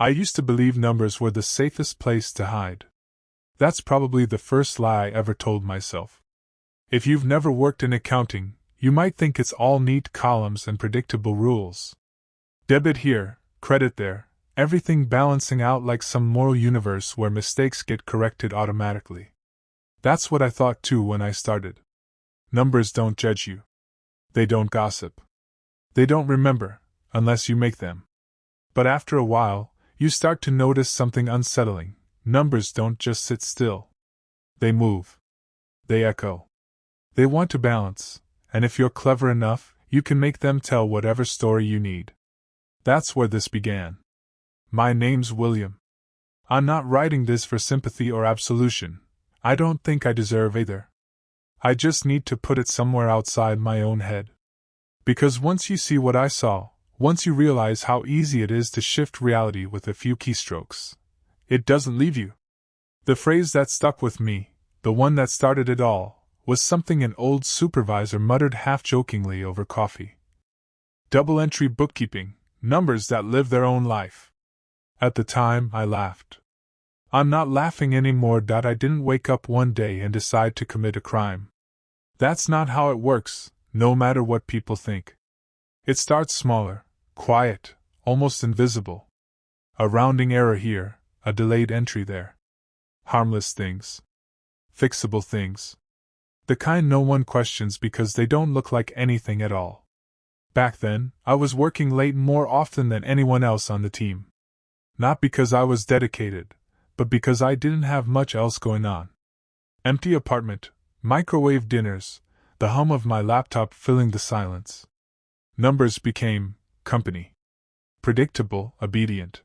I used to believe numbers were the safest place to hide. That's probably the first lie I ever told myself. If you've never worked in accounting, you might think it's all neat columns and predictable rules. Debit here, credit there, everything balancing out like some moral universe where mistakes get corrected automatically. That's what I thought too when I started. Numbers don't judge you. They don't gossip. They don't remember, unless you make them. But after a while, you start to notice something unsettling. Numbers don't just sit still. They move. They echo. They want to balance, and if you're clever enough, you can make them tell whatever story you need. That's where this began. My name's William. I'm not writing this for sympathy or absolution. I don't think I deserve either. I just need to put it somewhere outside my own head. Because once you see what I saw, once you realize how easy it is to shift reality with a few keystrokes, it doesn't leave you. The phrase that stuck with me, the one that started it all, was something an old supervisor muttered half-jokingly over coffee. Double-entry bookkeeping, numbers that live their own life. At the time, I laughed. I'm not laughing anymore. I didn't wake up one day and decide to commit a crime. That's not how it works, no matter what people think. It starts smaller, quiet, almost invisible. A rounding error here, a delayed entry there. Harmless things. Fixable things. The kind no one questions because they don't look like anything at all. Back then, I was working late more often than anyone else on the team. Not because I was dedicated, but because I didn't have much else going on. Empty apartment, microwave dinners, the hum of my laptop filling the silence. Numbers became company. Predictable, obedient.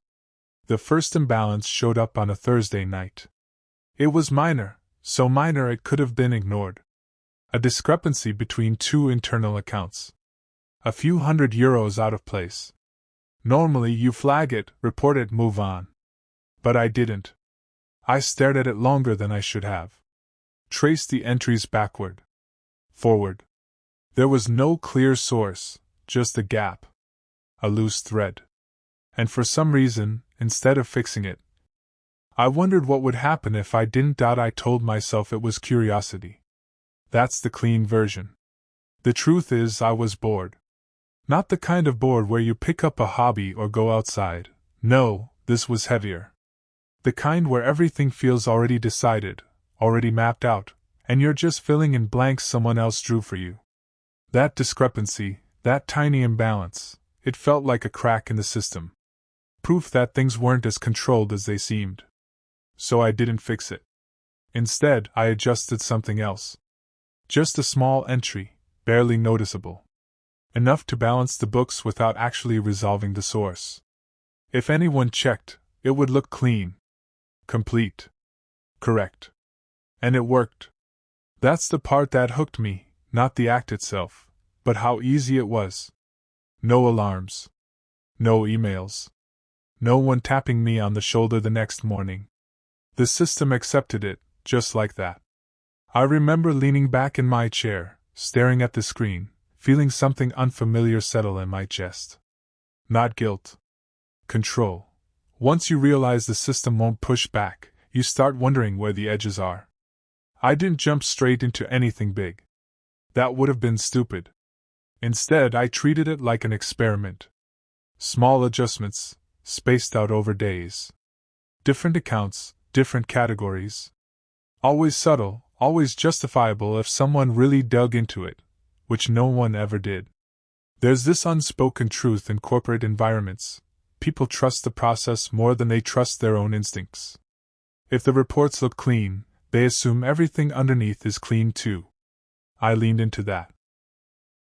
The first imbalance showed up on a Thursday night. It was minor, so minor it could have been ignored. A discrepancy between two internal accounts. A few €100 out of place. Normally you flag it, report it, move on. But I didn't. I stared at it longer than I should have. Traced the entries backward. Forward. There was no clear source, just a gap. A loose thread. And for some reason, instead of fixing it, I wondered what would happen if I didn't. I told myself it was curiosity. That's the clean version. The truth is, I was bored. Not the kind of bored where you pick up a hobby or go outside. No, this was heavier. The kind where everything feels already decided, already mapped out, and you're just filling in blanks someone else drew for you. That discrepancy, that tiny imbalance, it felt like a crack in the system. Proof that things weren't as controlled as they seemed. So I didn't fix it. Instead, I adjusted something else. Just a small entry, barely noticeable. Enough to balance the books without actually resolving the source. If anyone checked, it would look clean. Complete. Correct. And it worked. That's the part that hooked me, not the act itself, but how easy it was. No alarms. No emails. No one tapping me on the shoulder the next morning. The system accepted it, just like that. I remember leaning back in my chair, staring at the screen, feeling something unfamiliar settle in my chest. Not guilt. Control. Once you realize the system won't push back, you start wondering where the edges are. I didn't jump straight into anything big. That would have been stupid. Instead, I treated it like an experiment. Small adjustments, spaced out over days. Different accounts, different categories. Always subtle, always justifiable if someone really dug into it, which no one ever did. There's this unspoken truth in corporate environments. People trust the process more than they trust their own instincts. If the reports look clean, they assume everything underneath is clean too. I leaned into that.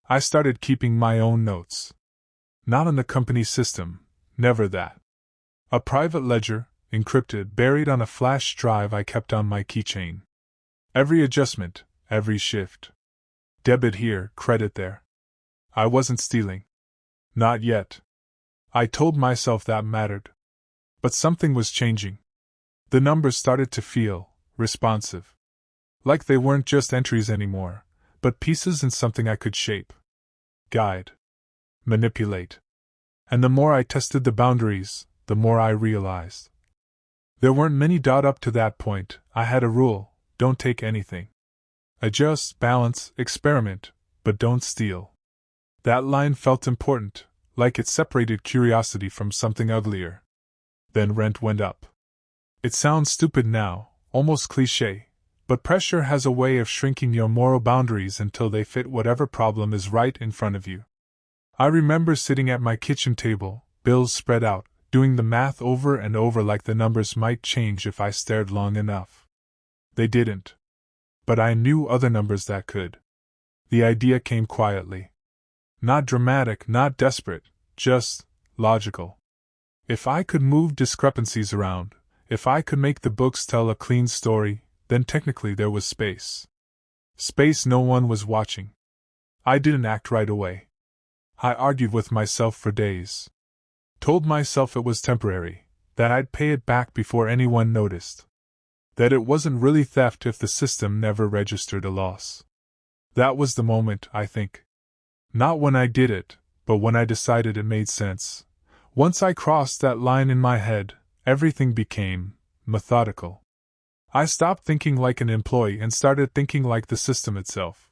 I started keeping my own notes. Not on the company system, never that. A private ledger, encrypted, buried on a flash drive I kept on my keychain. Every adjustment, every shift. Debit here, credit there. I wasn't stealing. Not yet. I told myself that mattered. But something was changing. The numbers started to feel responsive. Like they weren't just entries anymore, but pieces in something I could shape, guide, manipulate. And the more I tested the boundaries, the more I realized. There weren't many up to that point. I had a rule: don't take anything. Adjust, balance, experiment, but don't steal. That line felt important, like it separated curiosity from something uglier. Then rent went up. It sounds stupid now, almost cliché, but pressure has a way of shrinking your moral boundaries until they fit whatever problem is right in front of you. I remember sitting at my kitchen table, bills spread out, doing the math over and over like the numbers might change if I stared long enough. They didn't. But I knew other numbers that could. The idea came quietly. Not dramatic, not desperate, just logical. If I could move discrepancies around, if I could make the books tell a clean story, then technically there was space. Space no one was watching. I didn't act right away. I argued with myself for days. Told myself it was temporary, that I'd pay it back before anyone noticed. That it wasn't really theft if the system never registered a loss. That was the moment, I think. Not when I did it, but when I decided it made sense. Once I crossed that line in my head, everything became methodical. I stopped thinking like an employee and started thinking like the system itself.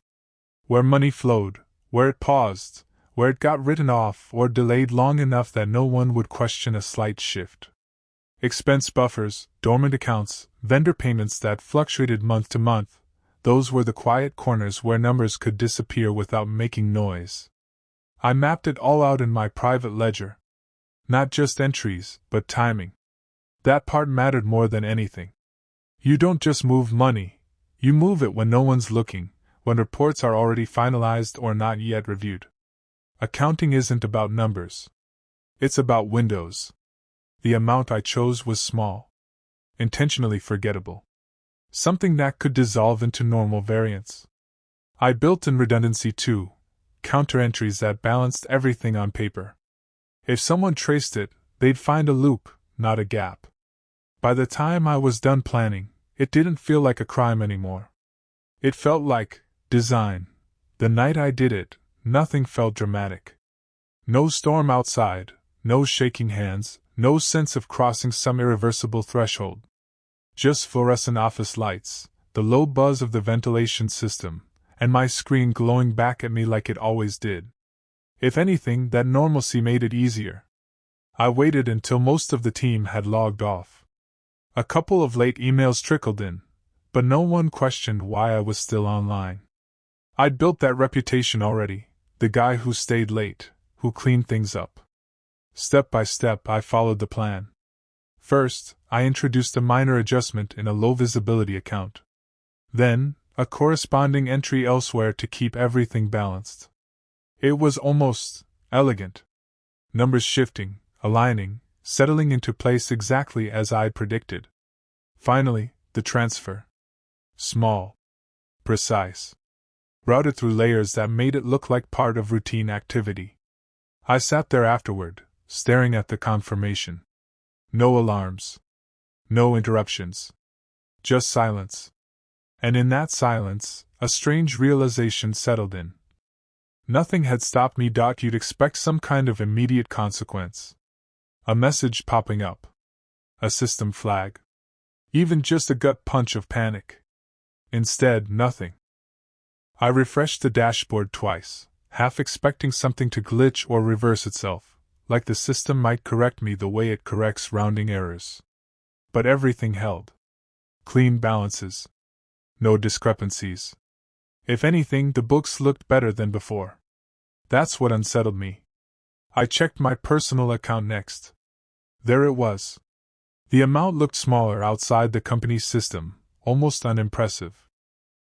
Where money flowed, where it paused, where it got written off or delayed long enough that no one would question a slight shift. Expense buffers, dormant accounts, vendor payments that fluctuated month to month, those were the quiet corners where numbers could disappear without making noise. I mapped it all out in my private ledger. Not just entries, but timing. That part mattered more than anything. You don't just move money, you move it when no one's looking, when reports are already finalized or not yet reviewed. Accounting isn't about numbers. It's about windows. The amount I chose was small. Intentionally forgettable. Something that could dissolve into normal variance. I built in redundancy too, counter entries that balanced everything on paper. If someone traced it, they'd find a loop, not a gap. By the time I was done planning, it didn't feel like a crime anymore. It felt like design. The night I did it, nothing felt dramatic. No storm outside, no shaking hands, no sense of crossing some irreversible threshold. Just fluorescent office lights, the low buzz of the ventilation system, and my screen glowing back at me like it always did. If anything, that normalcy made it easier. I waited until most of the team had logged off. A couple of late emails trickled in, but no one questioned why I was still online. I'd built that reputation already, the guy who stayed late, who cleaned things up. Step by step, I followed the plan. First, I introduced a minor adjustment in a low-visibility account. Then, a corresponding entry elsewhere to keep everything balanced. It was almost elegant. Numbers shifting, aligning, settling into place exactly as I'd predicted. Finally, the transfer. Small. Precise. Routed through layers that made it look like part of routine activity. I sat there afterward, staring at the confirmation. No alarms. No interruptions. Just silence. And in that silence, a strange realization settled in. Nothing had stopped me. You'd expect some kind of immediate consequence. A message popping up. A system flag. Even just a gut punch of panic. Instead, nothing. I refreshed the dashboard twice, half expecting something to glitch or reverse itself, like the system might correct me the way it corrects rounding errors. But everything held. Clean balances. No discrepancies. If anything, the books looked better than before. That's what unsettled me. I checked my personal account next. There it was. The amount looked smaller outside the company's system, almost unimpressive.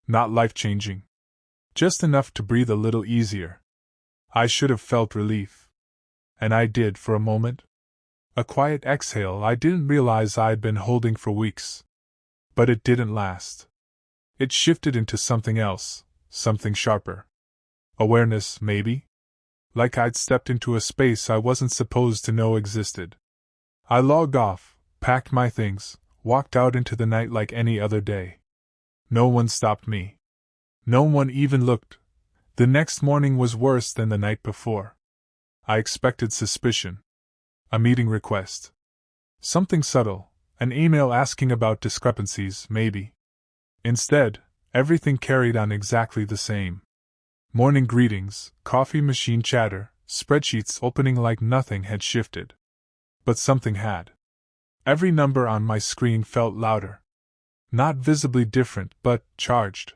Not life-changing. Just enough to breathe a little easier. I should have felt relief. And I did for a moment. A quiet exhale I didn't realize I'd been holding for weeks. But it didn't last. It shifted into something else, something sharper. Awareness, maybe? Like I'd stepped into a space I wasn't supposed to know existed. I logged off, packed my things, walked out into the night like any other day. No one stopped me. No one even looked. The next morning was worse than the night before. I expected suspicion. A meeting request. Something subtle, an email asking about discrepancies, maybe. Instead, everything carried on exactly the same. Morning greetings, coffee machine chatter, spreadsheets opening like nothing had shifted. But something had. Every number on my screen felt louder. Not visibly different, but charged.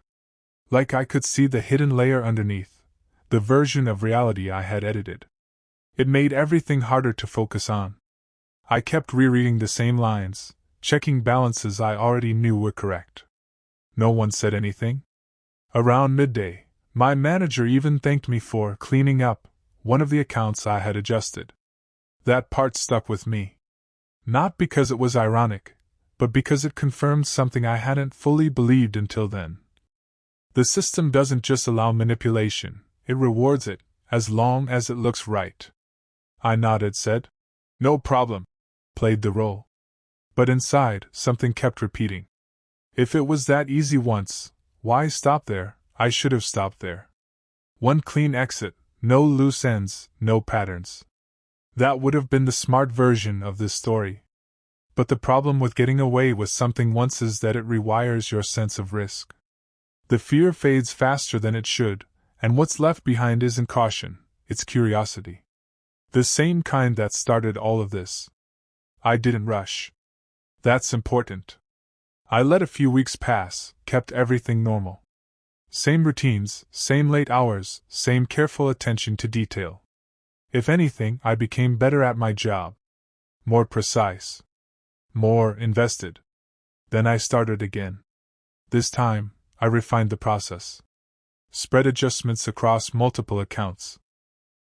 Like I could see the hidden layer underneath, the version of reality I had edited. It made everything harder to focus on. I kept rereading the same lines, checking balances I already knew were correct. No one said anything. Around midday, my manager even thanked me for cleaning up one of the accounts I had adjusted. That part stuck with me. Not because it was ironic, but because it confirmed something I hadn't fully believed until then. The system doesn't just allow manipulation, it rewards it, as long as it looks right. I nodded, said, "No problem," played the role. But inside, something kept repeating. If it was that easy once, why stop there? I should have stopped there. One clean exit, no loose ends, no patterns. That would have been the smart version of this story. But the problem with getting away with something once is that it rewires your sense of risk. The fear fades faster than it should, and what's left behind isn't caution, it's curiosity. The same kind that started all of this. I didn't rush. That's important. I let a few weeks pass, kept everything normal. Same routines, same late hours, same careful attention to detail. If anything, I became better at my job. More precise. More invested. Then I started again. This time, I refined the process. Spread adjustments across multiple accounts.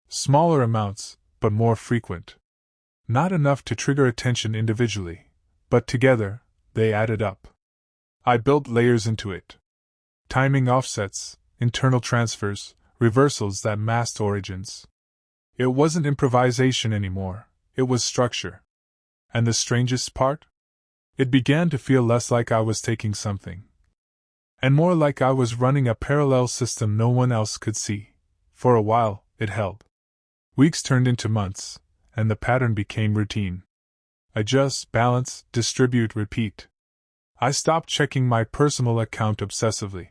Smaller amounts, but more frequent. Not enough to trigger attention individually, but together, they added up. I built layers into it. Timing offsets, internal transfers, reversals that masked origins. It wasn't improvisation anymore, it was structure. And the strangest part? It began to feel less like I was taking something, and more like I was running a parallel system no one else could see. For a while, it held. Weeks turned into months, and the pattern became routine. Adjust, balance, distribute, repeat. I stopped checking my personal account obsessively.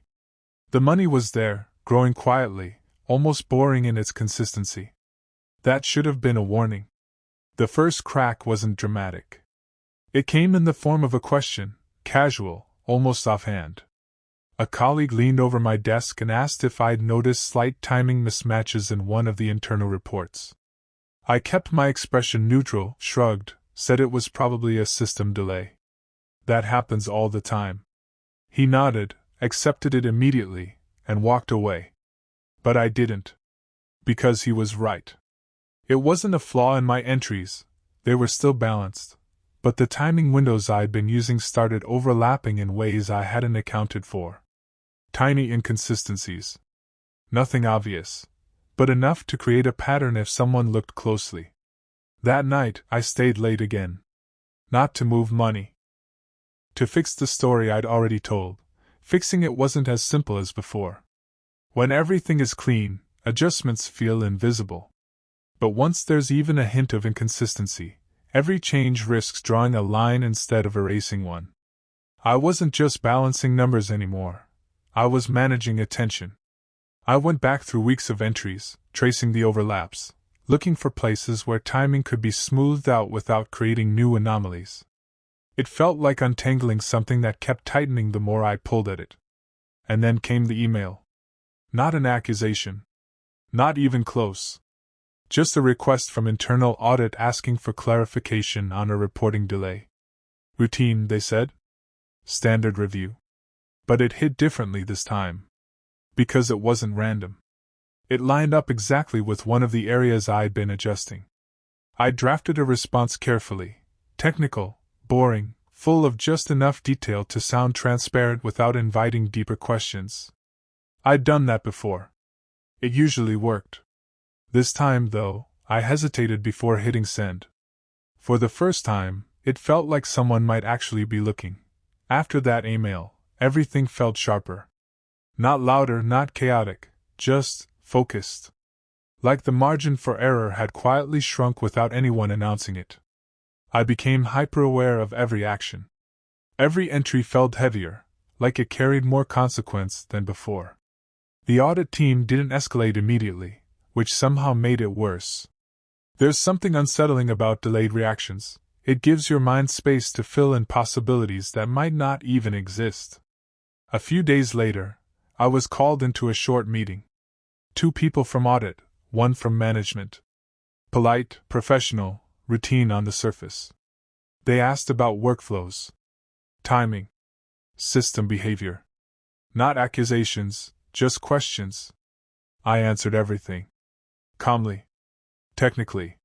The money was there, growing quietly, almost boring in its consistency. That should have been a warning. The first crack wasn't dramatic. It came in the form of a question, casual, almost offhand. A colleague leaned over my desk and asked if I'd noticed slight timing mismatches in one of the internal reports. I kept my expression neutral, shrugged, said it was probably a system delay. That happens all the time. He nodded, accepted it immediately, and walked away. But I didn't. Because he was right. It wasn't a flaw in my entries, they were still balanced, but the timing windows I'd been using started overlapping in ways I hadn't accounted for. Tiny inconsistencies. Nothing obvious, but enough to create a pattern if someone looked closely. That night, I stayed late again. Not to move money. To fix the story I'd already told. Fixing it wasn't as simple as before. When everything is clean, adjustments feel invisible. But once there's even a hint of inconsistency, every change risks drawing a line instead of erasing one. I wasn't just balancing numbers anymore. I was managing attention. I went back through weeks of entries, tracing the overlaps, looking for places where timing could be smoothed out without creating new anomalies. It felt like untangling something that kept tightening the more I pulled at it. And then came the email. Not an accusation. Not even close. Just a request from internal audit asking for clarification on a reporting delay. Routine, they said. Standard review. But it hit differently this time. Because it wasn't random. It lined up exactly with one of the areas I'd been adjusting. I drafted a response carefully, technical, boring, full of just enough detail to sound transparent without inviting deeper questions. I'd done that before. It usually worked. This time, though, I hesitated before hitting send. For the first time, it felt like someone might actually be looking. After that email, everything felt sharper. Not louder, not chaotic, just focused. Like the margin for error had quietly shrunk without anyone announcing it. I became hyper-aware of every action. Every entry felt heavier, like it carried more consequence than before. The audit team didn't escalate immediately, which somehow made it worse. There's something unsettling about delayed reactions. It gives your mind space to fill in possibilities that might not even exist. A few days later, I was called into a short meeting. 2 people from audit, 1 from management. Polite, professional, routine on the surface. They asked about workflows, timing, system behavior. Not accusations, just questions. I answered everything. Calmly. Technically.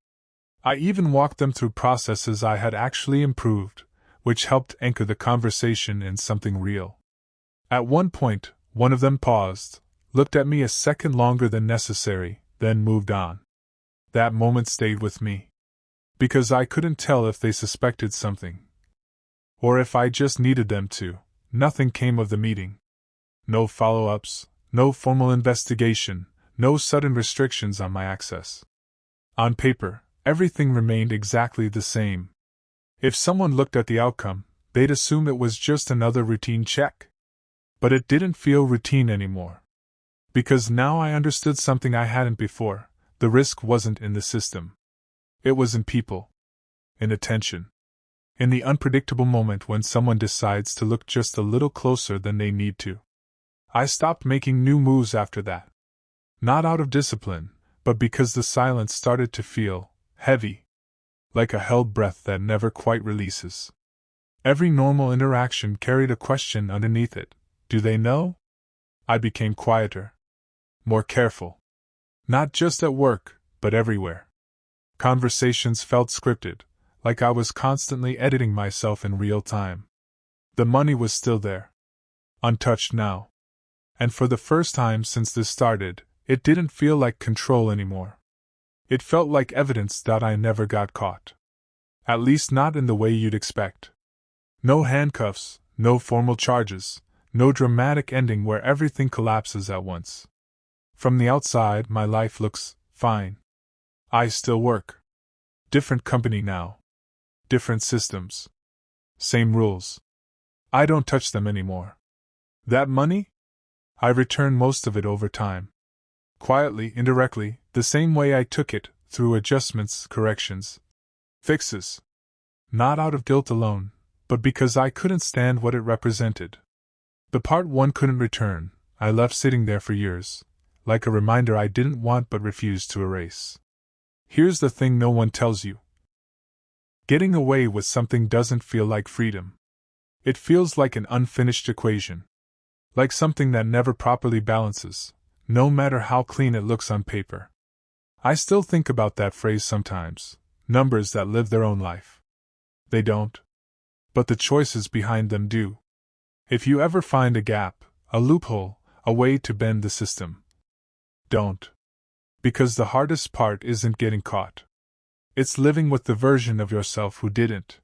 I even walked them through processes I had actually improved, which helped anchor the conversation in something real. At one point, one of them paused, looked at me a second longer than necessary, then moved on. That moment stayed with me. Because I couldn't tell if they suspected something. Or if I just needed them to. Nothing came of the meeting. No follow-ups, no formal investigation, no sudden restrictions on my access. On paper, everything remained exactly the same. If someone looked at the outcome, they'd assume it was just another routine check. But it didn't feel routine anymore. Because now I understood something I hadn't before. The risk wasn't in the system. It was in people. In attention. In the unpredictable moment when someone decides to look just a little closer than they need to. I stopped making new moves after that. Not out of discipline, but because the silence started to feel heavy. Like a held breath that never quite releases. Every normal interaction carried a question underneath it. Do they know? I became quieter. More careful. Not just at work, but everywhere. Conversations felt scripted, like I was constantly editing myself in real time. The money was still there. Untouched now. And for the first time since this started, it didn't feel like control anymore. It felt like evidence that I never got caught. At least not in the way you'd expect. No handcuffs, no formal charges, no dramatic ending where everything collapses at once. From the outside, my life looks fine. I still work. Different company now. Different systems. Same rules. I don't touch them anymore. That money? I return most of it over time. Quietly, indirectly, the same way I took it, through adjustments, corrections, fixes. Not out of guilt alone, but because I couldn't stand what it represented. The part one couldn't return, I left sitting there for years, like a reminder I didn't want but refused to erase. Here's the thing no one tells you. Getting away with something doesn't feel like freedom. It feels like an unfinished equation. Like something that never properly balances, no matter how clean it looks on paper. I still think about that phrase sometimes, numbers that live their own life. They don't. But the choices behind them do. If you ever find a gap, a loophole, a way to bend the system, don't. Because the hardest part isn't getting caught. It's living with the version of yourself who didn't.